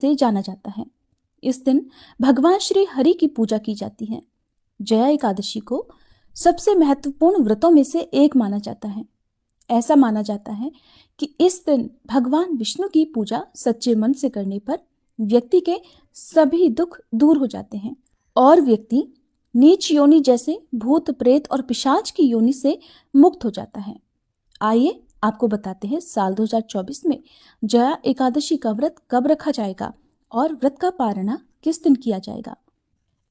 से जाना जाता है। इस दिन भगवान श्री हरि की पूजा की जाती है। जया एकादशी को सबसे महत्वपूर्ण व्रतों में से एक माना जाता है। ऐसा माना जाता है कि इस दिन भगवान विष्णु की पूजा सच्चे मन से करने पर व्यक्ति के सभी दुख दूर हो जाते हैं और व्यक्ति नीच योनि जैसे भूत प्रेत और पिशाच की योनि से मुक्त हो जाता है। आइए आपको बताते हैं साल 2024 में जया एकादशी का व्रत कब रखा जाएगा और व्रत का पारणा किस दिन किया जाएगा।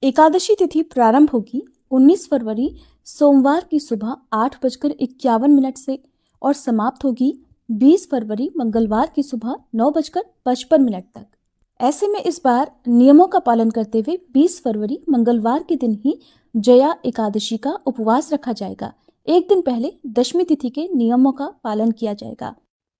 एकादशी तिथि प्रारंभ होगी 19 फरवरी सोमवार की सुबह 8:51 से और समाप्त होगी 20 फरवरी मंगलवार की सुबह 9:55 तक। ऐसे में इस बार नियमों का पालन करते हुए 20 फरवरी मंगलवार के दिन ही जया एकादशी का उपवास रखा जाएगा। एक दिन पहले दशमी तिथि के नियमों का पालन किया जाएगा।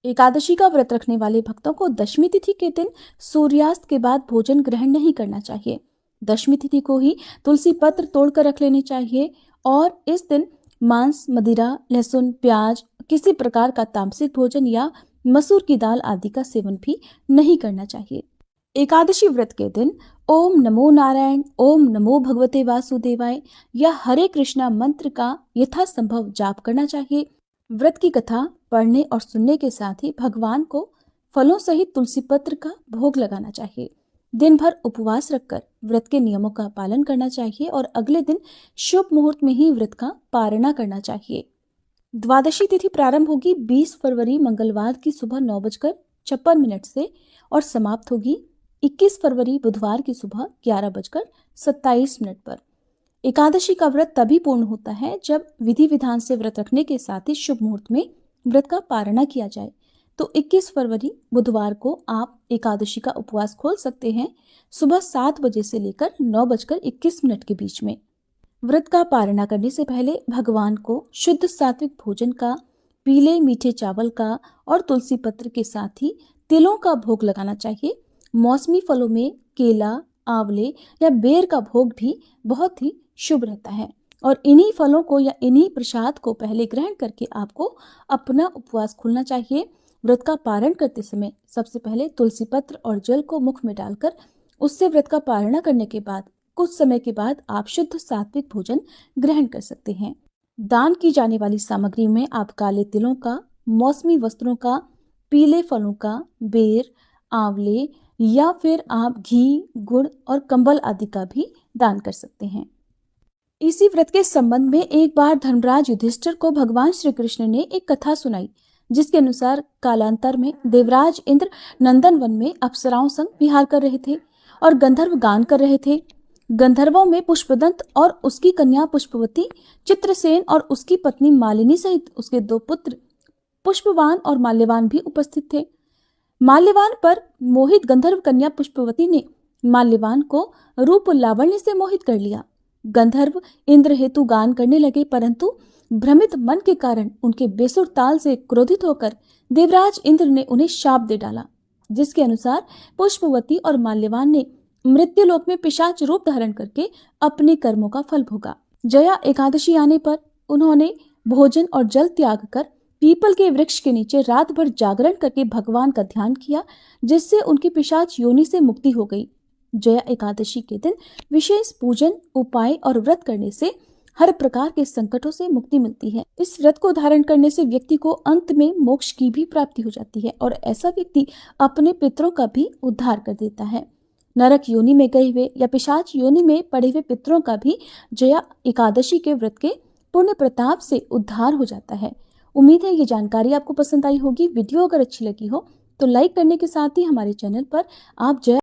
एकादशी का व्रत रखने वाले भक्तों को दशमी तिथि के दिन सूर्यास्त के बाद भोजन ग्रहण नहीं करना चाहिए। दशमी तिथि को ही तुलसी पत्र तोड़कर रख लेने चाहिए और इस दिन मांस, मदिरा, लहसुन, प्याज, किसी प्रकार का तामसिक भोजन या मसूर की दाल आदि का सेवन भी नहीं करना चाहिए। एकादशी व्रत के दिन ओम नमो नारायण, ओम नमो भगवते वासुदेवाय या हरे कृष्णा मंत्र का यथासंभव जाप करना चाहिए। व्रत की कथा पढ़ने और सुनने के साथ ही भगवान को फलों सहित तुलसी पत्र का भोग लगाना चाहिए। दिन भर उपवास रखकर व्रत के नियमों का पालन करना चाहिए और अगले दिन शुभ मुहूर्त में ही व्रत का पारणा करना चाहिए। द्वादशी तिथि प्रारंभ होगी 20 फरवरी मंगलवार की सुबह 9:56 से और समाप्त होगी 21 फरवरी बुधवार की सुबह 11:27 पर। एकादशी का व्रत तभी पूर्ण होता है जब विधि विधान से व्रत रखने के साथ ही शुभ मुहूर्त में व्रत का पारणा किया जाए। तो 21 फरवरी बुधवार को आप एकादशी का उपवास खोल सकते हैं सुबह 7 बजे से लेकर 9:21 के बीच में। व्रत का पारणा करने से पहले भगवान को शुद्ध सात्विक भोजन का, पीले मीठे चावल का और तुलसी पत्र के साथ ही तिलों का भोग लगाना चाहिए। मौसमी फलों में केला, आंवले या बेर का भोग भी बहुत ही शुभ रहता है और इन्हीं फलों को या इन्हीं प्रसाद को पहले ग्रहण करके आपको अपना उपवास खोलना चाहिए। व्रत का पारण करते समय सबसे पहले तुलसी पत्र और जल को मुख में डालकर उससे व्रत का पारणा करने के बाद कुछ समय के बाद आप शुद्ध सात्विक भोजन ग्रहण कर सकते हैं। दान की जाने वाली सामग्री में आप काले तिलों का, मौसमी वस्त्रों का, पीले फलों का, बेर, आंवले या फिर आप घी, गुड़ और कंबल आदि का भी दान कर सकते हैं। इसी व्रत के संबंध में एक बार धर्मराज युधिष्ठिर को भगवान श्री कृष्ण ने एक कथा सुनाई, जिसके अनुसार कालांतर में देवराज इंद्र नंदन वन में अप्सराओं संग विहार कर रहे थे और गंधर्व गान कर रहे थे। गंधर्वों में पुष्पदंत और उसकी कन्या पुष्पवती, चित्रसेन और उसकी पत्नी मालिनी सहित उसके 2 पुत्र पुष्पवान और माल्यवान भी उपस्थित थे। माल्यवान पर मोहित गंधर्व कन्या पुष्पवती ने माल्यवान को रूप लावण्य से मोहित कर लिया। गंधर्व इंद्र हेतु गान करने लगे, परंतु भ्रमित मन के कारण उनके बेसुर ताल से क्रोधित होकर देवराज इंद्र ने उन्हें शाप दे डाला, जिसके अनुसार पुष्पवती और माल्यवान ने मृत्युलोक में पिशाच रूप धारण करके अपने कर्मों का फल भोगा। जया एकादशी आने पर उन्होंने भोजन और जल त्याग कर पीपल के वृक्ष के नीचे रात भर जागरण करके भगवान का ध्यान किया, जिससे उनकी पिशाच योनि से मुक्ति हो गई। जया एकादशी के दिन विशेष पूजन, उपाय और व्रत करने से हर प्रकार के संकटों से मुक्ति मिलती है। इस व्रत को धारण करने से व्यक्ति को अंत में मोक्ष की भी प्राप्ति हो जाती है और ऐसा व्यक्ति अपने पितरों का भी उद्धार कर देता है। नरक योनि में गए हुए या पिशाच योनि में पड़े हुए पितरों का भी जया एकादशी के व्रत के पुण्य प्रताप से उद्धार हो जाता है। उम्मीद है ये जानकारी आपको पसंद आई होगी। वीडियो अगर अच्छी लगी हो तो लाइक करने के साथ ही हमारे चैनल पर आप जया